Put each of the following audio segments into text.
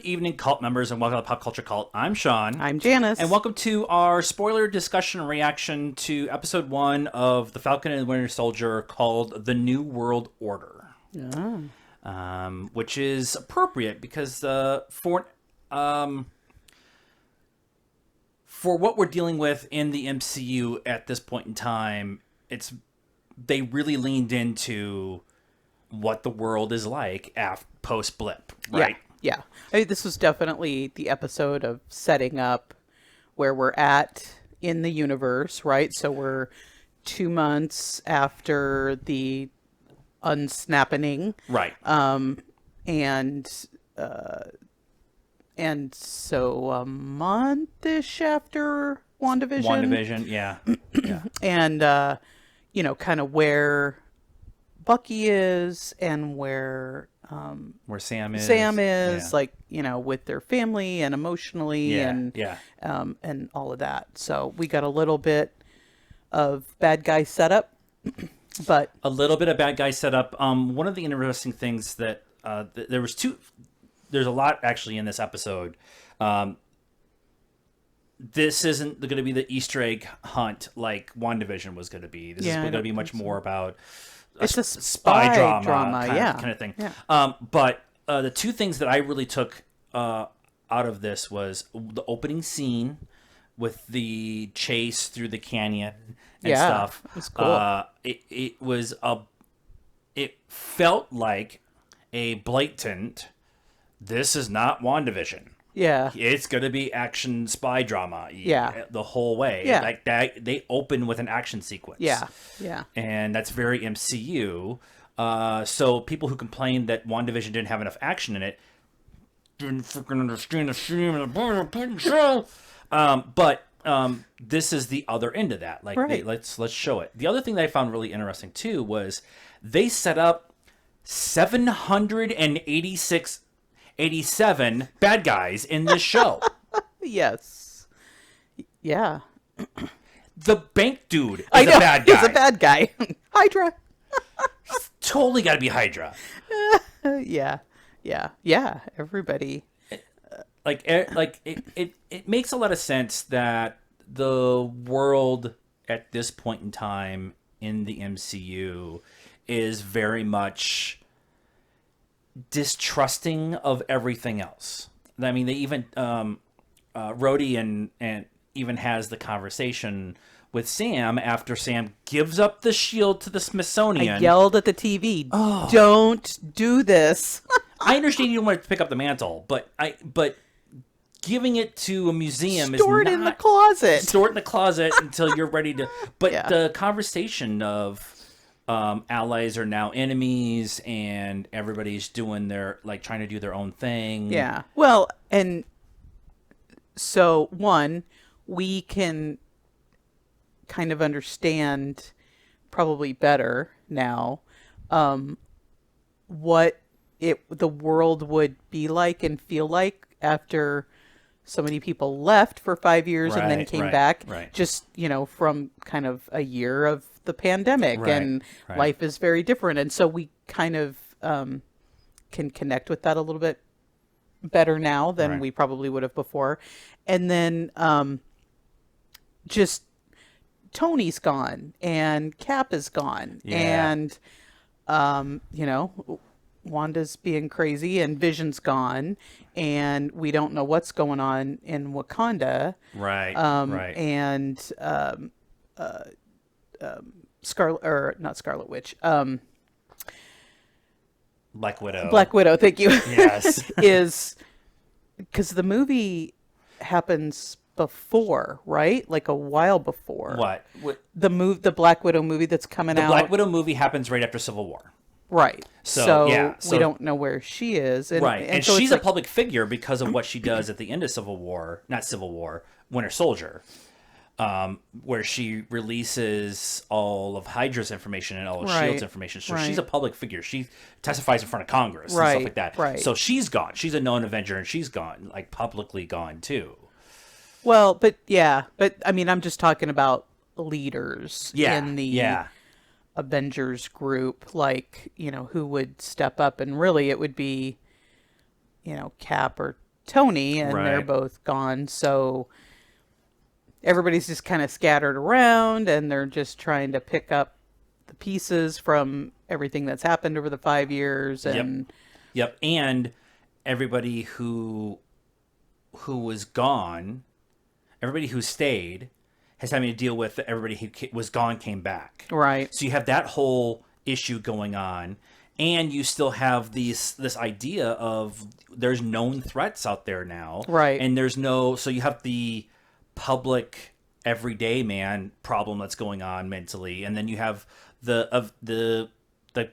evening, cult members, and welcome to Pop Culture Cult. I'm Sean. I'm Janice. And welcome to our spoiler discussion and reaction to episode 1 of The Falcon and the Winter Soldier, called The New World Order. Which is appropriate because for what we're dealing with in the MCU at this point in time, they really leaned into what the world is like post blip, right? Yeah. I mean, this was definitely the episode of setting up where we're at in the universe, right? So we're 2 months after the unsnapping, right? And so a month-ish after WandaVision. Yeah. And kind of where Bucky is and where Sam is. With their family and emotionally and all of that. So we got a little bit of bad guy setup, but a little bit of bad guy setup. One of the interesting things that there's a lot actually in this episode. This isn't going to be the Easter egg hunt like WandaVision was going to be. This is going to be much more about it's a spy drama kind of thing. Yeah. But the two things that I really took out of this was the opening scene with the chase through the canyon and stuff. It was cool. It felt like a blatant, this is not WandaVision. Yeah. It's going to be action spy drama the whole way. Yeah. Like that, they open with an action sequence. Yeah. And that's very MCU. So people who complained that WandaVision didn't have enough action in it didn't freaking understand the stream and the show. But this is the other end of that. Like, right. let's show it. The other thing that I found really interesting too was they set up 87 bad guys in this show. Yes. Yeah. The bank dude is a bad guy. He's a bad guy. Hydra. Totally got to be Hydra. Yeah. Everybody. It makes a lot of sense that the world at this point in time in the MCU is very much distrusting of everything else. I mean, they even Rhodey and even has the conversation with Sam after Sam gives up the shield to the Smithsonian. I yelled at the TV, don't do this. I understand you don't want to pick up the mantle, but giving it to a museum Store it in the closet. Store it in the closet until you're ready to. But the conversation of allies are now enemies, and everybody's doing trying to do their own thing. Yeah. Well, and so we can kind of understand probably better now what the world would be like and feel like after so many people left for 5 years and then came back. Right. Just, from kind of a year of the pandemic and life is very different. And so we kind of can connect with that a little bit better now than we probably would have before. And then just Tony's gone and Cap is gone. Yeah. And, Wanda's being crazy and Vision's gone and we don't know what's going on in Wakanda. Right. And not Scarlet Witch. Black Widow. Black Widow, thank you. Yes. Is because the movie happens before, right? Like a while before. What? The Black Widow movie that's coming out. The Black Widow movie happens right after Civil War. Right. So we don't know where she is. And so she's a public figure because of what she does at the end of Winter Soldier, where she releases all of Hydra's information and all of S.H.I.E.L.D.'s information. So she's a public figure. She testifies in front of Congress and stuff like that. Right. So she's gone. She's a known Avenger, and she's gone, publicly gone, too. Well, but I mean, I'm just talking about leaders in the Avengers group, who would step up, and really it would be, Cap or Tony, and they're Right. both gone. So everybody's just kind of scattered around, and they're just trying to pick up the pieces from everything that's happened over the 5 years. And Yep. And everybody who was gone, everybody who stayed, has having to deal with everybody who was gone came back. right, So you have that whole issue going on, and you still have this idea of there's known threats out there now, right, and so you have the public everyday man problem that's going on mentally, and then you have the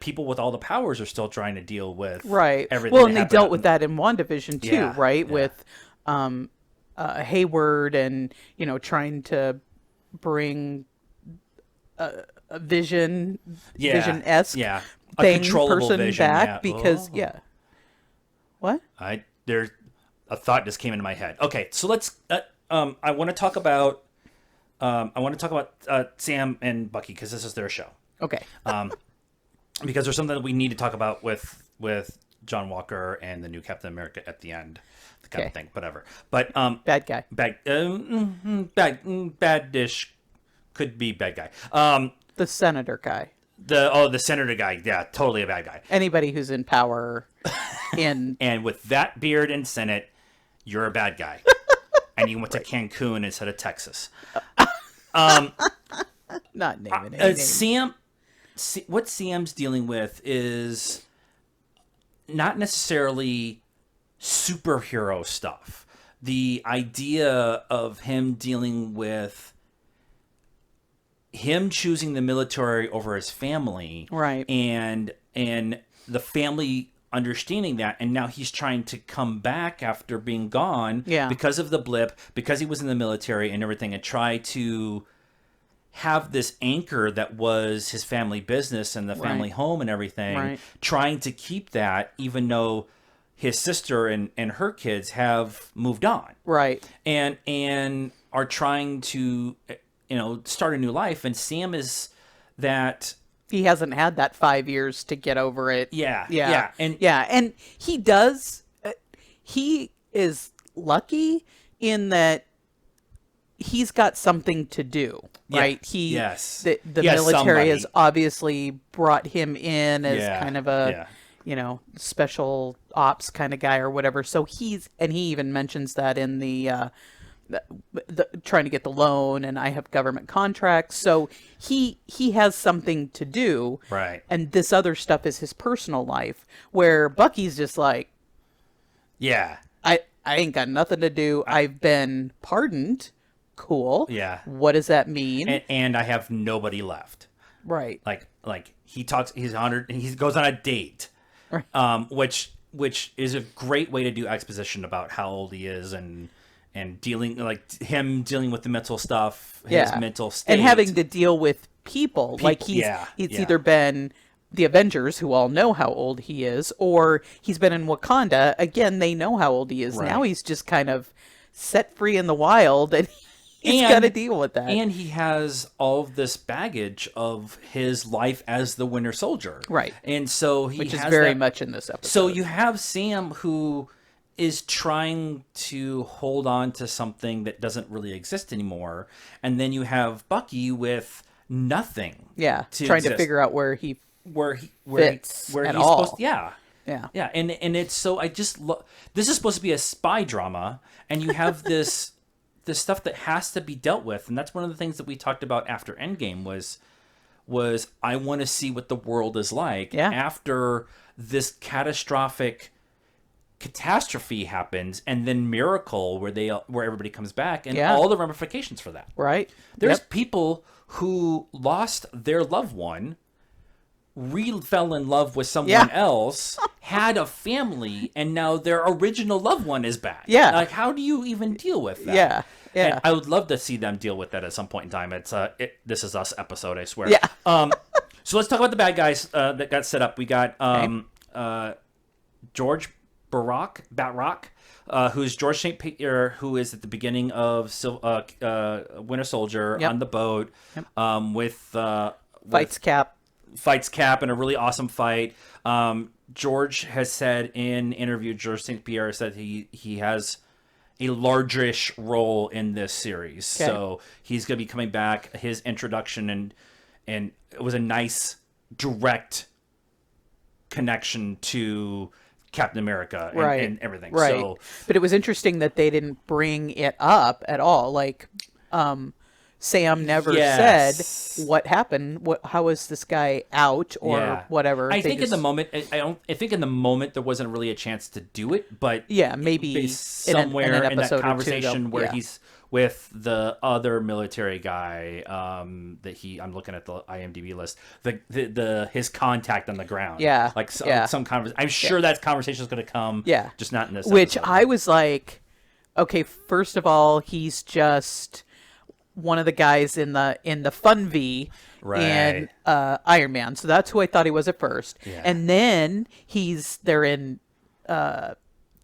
people with all the powers are still trying to deal with right. everything. Well, and they dealt with that in WandaVision too, Yeah, right? yeah. With Hayward, and trying to bring a vision-esque a thing controllable person vision back because Oh. What? There's a thought just came into my head. Okay, so let's. I want to talk about. Sam and Bucky because this is their show. Okay. Because there's something that we need to talk about with John Walker and the new Captain America at the end, the kind of thing. Whatever. But Bad guy. Bad-ish could be bad guy. The senator guy. The senator guy. Yeah, totally a bad guy. Anybody who's in power in And with that beard in Senate, you're a bad guy. And you went to Cancun instead of Texas. not naming any names. What Sam's dealing with is not necessarily superhero stuff. The idea of him dealing with him choosing the military over his family, Right. and the family understanding that, and now he's trying to come back after being gone because of the blip, because he was in the military and everything, and try to have this anchor that was his family business and the family home and everything, trying to keep that even though his sister and her kids have moved on. Right. And are trying to, start a new life. And Sam is that... He hasn't had that 5 years to get over it. Yeah. And he does. He is lucky in that he's got something to do, right? The military has obviously brought him in as kind of a, special ops kind of guy or whatever. So he even mentions that in the trying to get the loan, and I have government contracts. So he has something to do. Right. And this other stuff is his personal life, where Bucky's just like, I ain't got nothing to do. I've been pardoned. Cool. Yeah. What does that mean? And I have nobody left. Right. Like he talks, he's honored, and he goes on a date, which is a great way to do exposition about how old he is and dealing with the mental stuff, his mental state, and having to deal with people. Like he's either been the Avengers, who all know how old he is, or he's been in Wakanda. Again, they know how old he is. Right. Now he's just kind of set free in the wild, and he's got to deal with that. And he has all of this baggage of his life as the Winter Soldier. Right. And so which is very much in this episode. So you have Sam, who is trying to hold on to something that doesn't really exist anymore. And then you have Bucky with nothing. Yeah. Trying to figure out where he fits where at he's all. supposed to, yeah. And it's so, I just this is supposed to be a spy drama, and you have this stuff that has to be dealt with. And that's one of the things that we talked about after Endgame was I want to see what the world is like after this catastrophic catastrophe happens, and then Miracle, where everybody comes back, and all the ramifications for that. Right. There's people who lost their loved one, fell in love with someone else, had a family, and now their original loved one is back. Yeah. Like, how do you even deal with that? Yeah. And I would love to see them deal with that at some point in time. It's This Is Us episode, I swear. Yeah. So let's talk about the bad guys that got set up. We got George Batroc, who's George St. Pierre, who is at the beginning of Winter Soldier on the boat, with fights Cap in a really awesome fight. George has said in interview, George St. Pierre said he has a largish role in this series. Okay. So he's going to be coming back. His introduction and it was a nice direct connection to Captain America and everything. Right. So, but it was interesting that they didn't bring it up at all. Like, Sam never said what happened. How was this guy out or whatever? I think in the moment, I think in the moment there wasn't really a chance to do it, but maybe somewhere in that conversation where he's with the other military guy that I'm looking at the IMDb list, his contact on the ground. Yeah. Like some conversation. I'm sure that conversation is going to come. Yeah. Just not in this Which episode. I was like, okay, first of all, he's just one of the guys in the Fun V in Iron Man. So that's who I thought he was at first. Yeah. And then they're in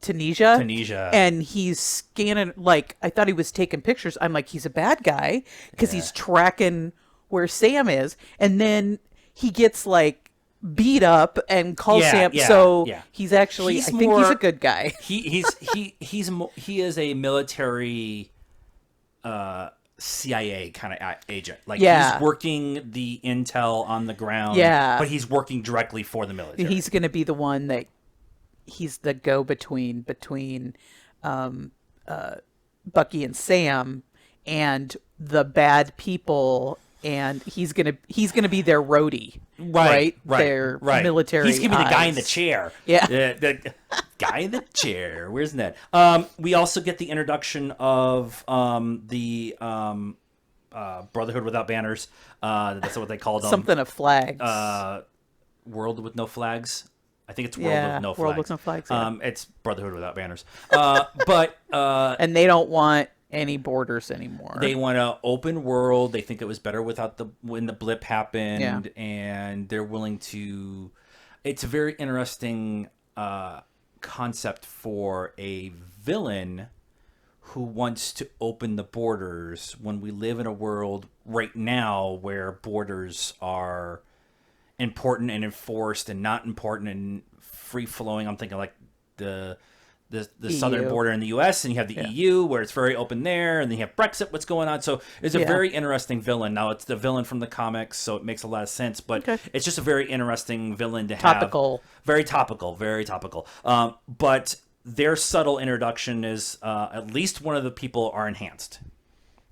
Tunisia. And he's scanning, like, I thought he was taking pictures. I'm like, he's a bad guy because he's tracking where Sam is. And then he gets, like, beat up and calls Sam. So he's actually, I think he's a good guy. He is a military CIA kind of agent. Like, he's working the intel on the ground, but he's working directly for the military. He's going to be the one that he's the go-between between Bucky and Sam and the bad people, and he's gonna be their roadie, right? Their military. He's gonna be the guy in the chair. Yeah, the guy in the chair. Where's Ned? We also get the introduction of the Brotherhood Without Banners. That's what they called them. Something of flags. World with no flags. I think it's World with No Flags. World with No Flags. Yeah. It's Brotherhood Without Banners. But and they don't want any borders anymore. They want an open world. They think it was better without when the blip happened, and they're willing to. It's a very interesting concept for a villain who wants to open the borders when we live in a world right now where borders are important and enforced and not important and free flowing. I'm thinking like the southern border in the U.S. and you have the EU where it's very open there, and then you have Brexit. What's going on? So it's a very interesting villain. Now it's the villain from the comics, so it makes a lot of sense. But it's just a very interesting villain to have. Very topical. But their subtle introduction is at least one of the people are enhanced.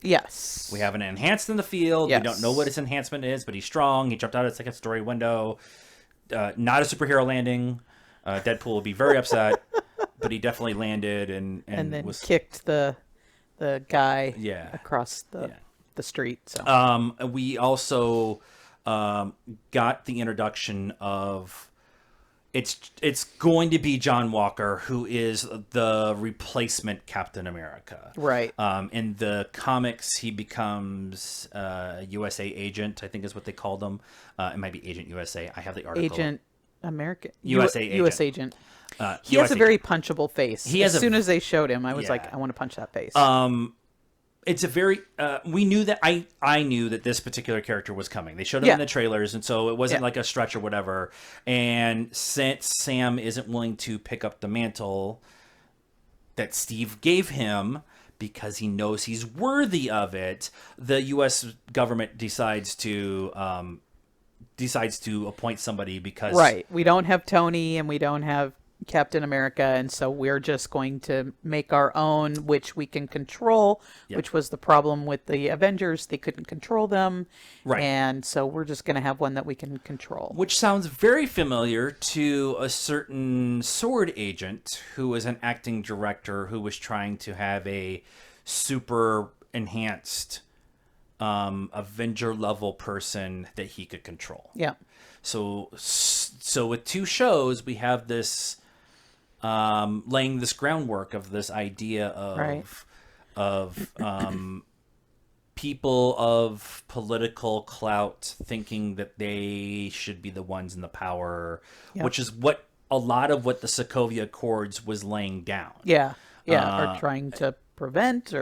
Yes. We have an enhanced in the field. We don't know what his enhancement is, but he's strong. He jumped out of a second-story window. Not a superhero landing. Deadpool would be very upset, but he definitely landed and then kicked the guy across the street. So we also got the introduction of it's going to be John Walker, who is the replacement Captain America. Right. In the comics, he becomes USA agent, I think is what they called him. It might be Agent USA. I have the article. Agent American. USA agent. US agent. He has a very punchable face. As soon as they showed him, I was like, I want to punch that face. It's a very we knew that I knew that this particular character was coming. They showed him in the trailers, and so it wasn't like a stretch or whatever. And since Sam isn't willing to pick up the mantle that Steve gave him because he knows he's worthy of it, the U.S. government decides to appoint somebody because we don't have Tony and we don't have Captain America, and so we're just going to make our own, which we can control, which was the problem with the Avengers. They couldn't control them, and so we're just going to have one that we can control. Which sounds very familiar to a certain sword agent who was an acting director who was trying to have a super enhanced Avenger level person that he could control. Yeah. So with two shows, we have this laying this groundwork of this idea of people of political clout thinking that they should be the ones in the power, which is what a lot of what the Sokovia Accords was laying down. Or trying to prevent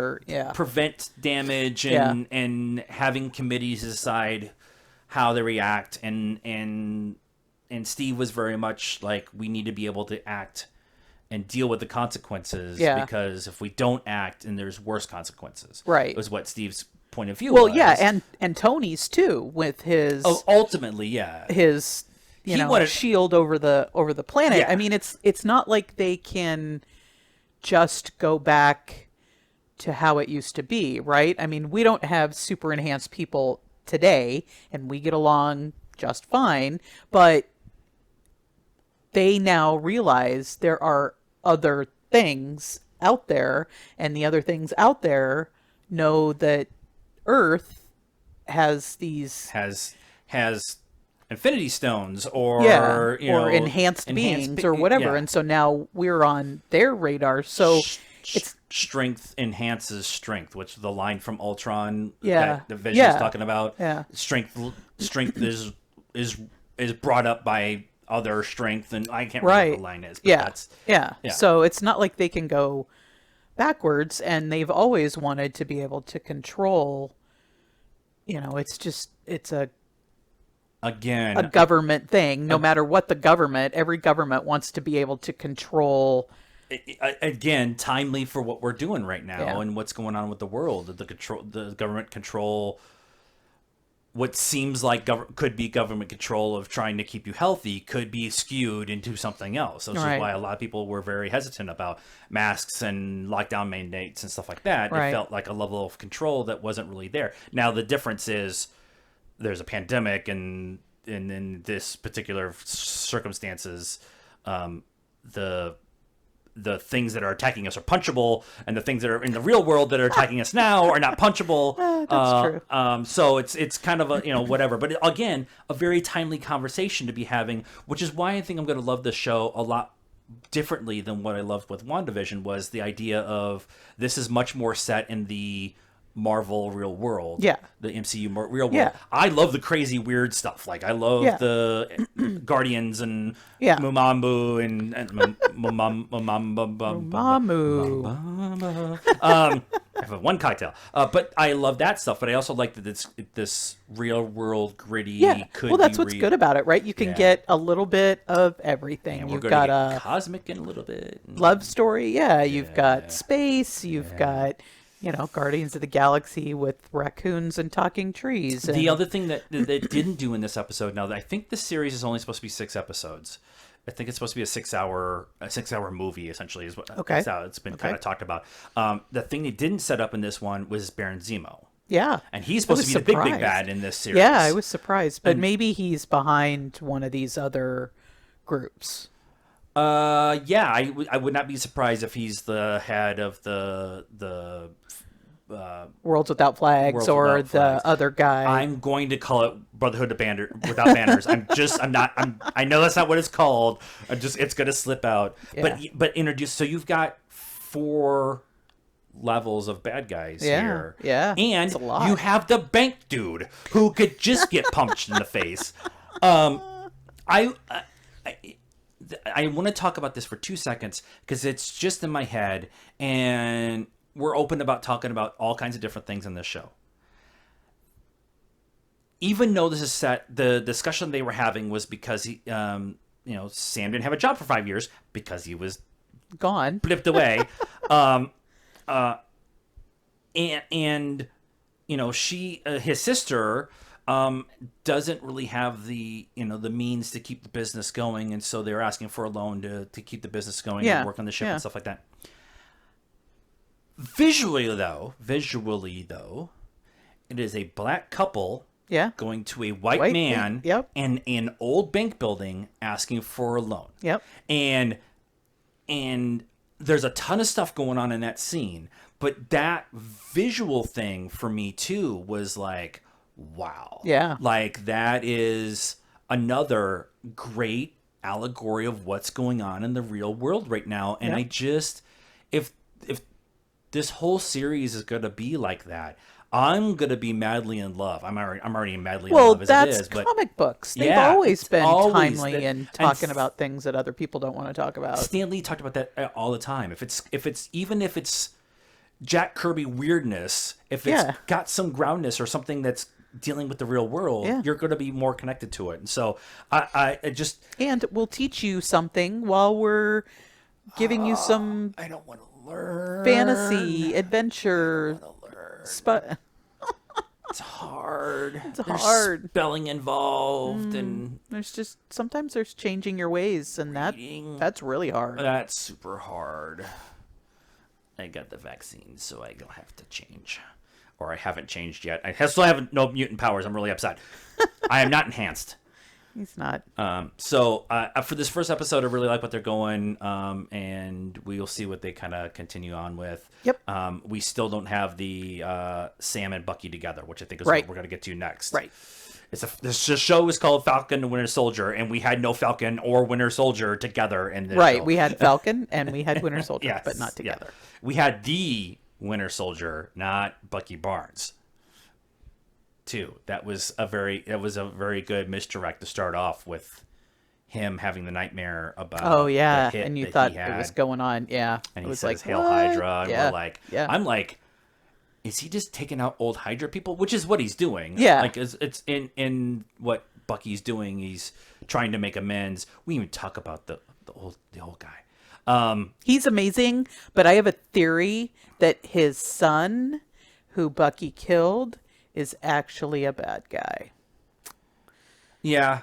damage and having committees decide how they react and Steve was very much like, we need to be able to act and deal with the consequences, because if we don't act, and there's worse consequences. Right. Was what Steve's point of view well, was. yeah, and Tony's too, with his ultimately, yeah, his shield over the planet. Yeah. I mean, it's not like they can just go back to how it used to be, right? I mean, we don't have super enhanced people today, and we get along just fine, but they now realize there are other things out there, and the other things out there know that Earth has these has infinity stones, or or enhanced beings or whatever, and so now we're on their radar. So it's strength enhances strength, which the line from Ultron Yeah. that Vision is Yeah. talking about. Yeah. Strength is brought up by other strength, and I can't remember what the line is. But yeah. So it's not like they can go backwards, and they've always wanted to be able to control. It's a government thing. No matter what the government, every government wants to be able to control. Again, timely for what we're doing right now and what's going on with the world. The government control. What seems like could be government control of trying to keep you healthy could be skewed into something else. So this is why a lot of people were very hesitant about masks and lockdown mandates and stuff like that. It felt like a level of control that wasn't really there. Now the difference is there's a pandemic, and in this particular circumstances, the things that are attacking us are punchable, and the things that are in the real world that are attacking us now are not punchable. That's true. So it's kind of a, whatever. But again, a very timely conversation to be having, which is why I think I'm going to love this show a lot differently than what I loved with WandaVision, was the idea of this is much more set in the Marvel real world, the MCU real world. I love the crazy weird stuff. Like I love the Guardians and Mumambu and I have one cocktail, but I love that stuff. But I also like that this real world gritty. Yeah, well, that's what's good about it, right? You can get a little bit of everything. And you've got a cosmic in a little bit, love story. You've got space. You've got Guardians of the Galaxy with raccoons and talking trees. The other thing that didn't do in this episode, now I think this series is only supposed to be 6 episodes. I think it's supposed to be a 6-hour movie, essentially, is what that's how it's been kind of talked about. The thing they didn't set up in this one was Baron Zemo. Yeah. And he's supposed to be the big bad in this series. Yeah, I was surprised. But maybe he's behind one of these other groups. I would not be surprised if he's the head of the Worlds Without Flags the other guy. I'm going to call it Brotherhood of Without Banners. I know that's not what it's called. It's going to slip out. Yeah. But introduce. So you've got 4 levels of bad guys here. Yeah. And you have the bank dude who could just get punched in the face. I want to talk about this for 2 seconds because it's just in my head, and we're open about talking about all kinds of different things in this show. Even though this is set, the discussion they were having was because he, Sam didn't have a job for 5 years because he was gone, blipped away, and she, his sister, doesn't really have the means to keep the business going, and so they're asking for a loan to keep the business going and work on the ship and stuff like that. Visually though, it is a black couple going to a white man in an old bank building asking for a loan. And there's a ton of stuff going on in that scene, but that visual thing for me too was like, wow. Like that is another great allegory of what's going on in the real world right now. And I just, if this whole series is going to be like that, I'm going to be madly in love. I'm already madly in love as it is. Well, that's comic books. They've always been timely in talking about things that other people don't want to talk about. Stan Lee talked about that all the time. If it's Jack Kirby weirdness, if it's got some groundness or something that's dealing with the real world, you're going to be more connected to it. And so I just... And we'll teach you something while we're giving you some... I don't want to learn. Fantasy, adventure. I don't want to learn. It's hard. There's spelling involved, and there's just sometimes there's changing your ways, and that's really hard. That's super hard. I got the vaccine, so I don't have to change, or I haven't changed yet. I still have no mutant powers. I'm really upset. I am not enhanced. He's not. So for this first episode, I really like what they're going, and we'll see what they kind of continue on with. Yep. We still don't have the Sam and Bucky together, which I think is what we're going to get to next. Right. This show is called Falcon and Winter Soldier, and we had no Falcon or Winter Soldier together in this show. We had Falcon and we had Winter Soldier, yes, but not together. Yeah. We had the Winter Soldier, not Bucky Barnes. Too. That was a very good misdirect to start off with him having the nightmare about the hit and you that thought he had. it was going on. Yeah. And it he was says, like, Hail what? Hydra, and yeah. we're like, yeah. I'm like, is he just taking out old Hydra people? Which is what he's doing. Yeah. Like it's in what Bucky's doing, he's trying to make amends. We even talk about the old guy. He's amazing, but I have a theory that his son, who Bucky killed, is actually a bad guy. Yeah.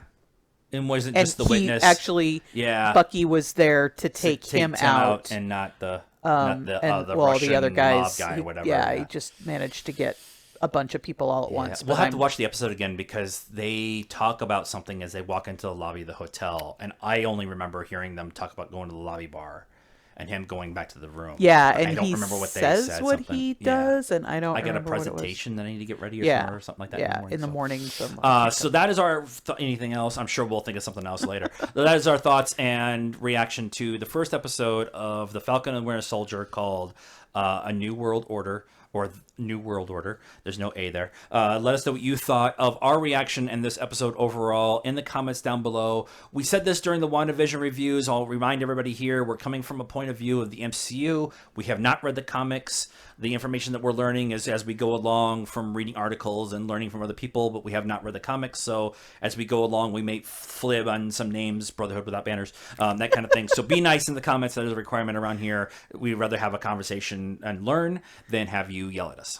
And wasn't just the witness. Actually, Bucky was there to take him out. And not the and, Russian the other guys, mob guy or whatever. Yeah, he just managed to get a bunch of people all at once. We'll have to watch the episode again because they talk about something as they walk into the lobby of the hotel. And I only remember hearing them talk about going to the lobby bar. And him going back to the room. Yeah, and and I don't he remember what says they said. what he does, and I don't. I got a remember what it was. presentation that I need to get ready or something like that. Yeah, in the morning. So that is our anything else. I'm sure we'll think of something else later. That is our thoughts and reaction to the first episode of the Falcon and Winter Soldier called A New World Order. Or New World Order. There's no A there. Let us know what you thought of our reaction and this episode overall in the comments down below. We said this during the WandaVision reviews. I'll remind everybody here, we're coming from a point of view of the MCU. We have not read the comics. The information that we're learning is as we go along from reading articles and learning from other people, but we have not read the comics. So as we go along, we may flib on some names, Brotherhood Without Banners, that kind of thing. So be nice in the comments. That is a requirement around here. We'd rather have a conversation and learn than have you yell at us.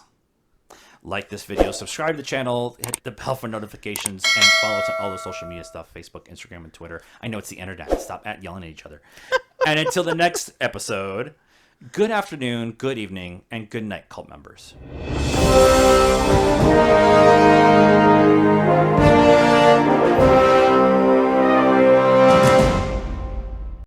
Like this video, subscribe to the channel, hit the bell for notifications, and follow us on all the social media stuff, Facebook, Instagram, and Twitter. I know it's the internet. Stop yelling at each other. And until the next episode, good afternoon, good evening, and good night, cult members.